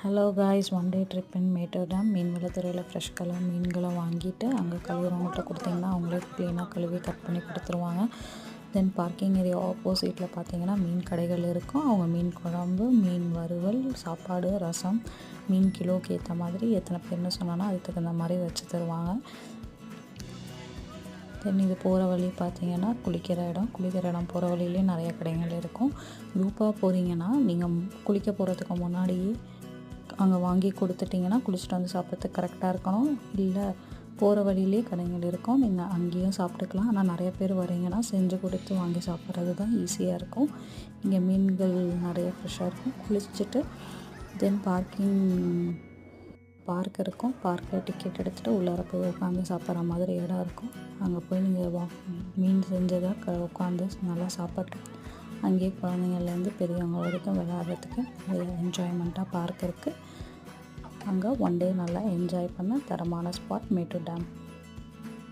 Hello guys, one day trip in Mettur dam. மீன் வளத்துறையில் fresh colour மீன்களை வாங்கிட்டு அங்கே கழுவுறவங்கள்ட்ட கொடுத்திங்கன்னா அவங்களே க்ளீனாக கழுவி கட் பண்ணி கொடுத்துருவாங்க. தென் பார்க்கிங் ஏரியா ஆப்போசிட்டில் பார்த்தீங்கன்னா மீன் கடைகள் இருக்கும். அவங்க மீன் குழம்பு, மீன் வறுவல், சாப்பாடு, ரசம், மீன் கிலோவுக்கு ஏற்ற மாதிரி எத்தனை பேர்னு சொன்னோன்னா அதுக்கு தகுந்த மாதிரி வச்சு தருவாங்க. தென் இது போகிற வழி பார்த்திங்கன்னா குளிக்கிற இடம் போகிற வழியிலே நிறைய கடைகள் இருக்கும். குரூப்பாக போகிறீங்கன்னா நீங்கள் குளிக்க போகிறதுக்கு முன்னாடியே அங்கே வாங்கி கொடுத்துட்டிங்கன்னா குளிச்சுட்டு வந்து சாப்பிட்றதுக்கு கரெக்டாக இருக்கணும். இல்லை போகிற வழியிலே கடைகள் இருக்கும், நீங்கள் அங்கேயும் சாப்பிட்டுக்கலாம். ஆனால் நிறைய பேர் வரீங்கன்னா செஞ்சு கொடுத்து வாங்கி சாப்பிட்றது தான் ஈஸியாக இருக்கும். இங்கே மீன்கள் நிறைய ஃப்ரெஷ்ஷாக இருக்கும். குளிச்சுட்டு தென் பார்க் இருக்கும். பார்க்கில் டிக்கெட் எடுத்துகிட்டு உள்ளார போய் உட்காந்து சாப்பிட்ற மாதிரி இடம் இருக்கும். அங்கே போய் நீங்கள் மீன் செஞ்சதை உட்காந்து நல்லா சாப்பிட்டு அங்கேயே குழந்தைங்கள்லேருந்து பெரியவங்க வரைக்கும் விளையாடுறதுக்கு நிறைய என்ஜாய்மெண்ட்டாக பார்க் இருக்குது. அங்கே ஒன் டே நல்லா என்ஜாய் பண்ண தரமான ஸ்பாட் மேட்டூர் டேம்.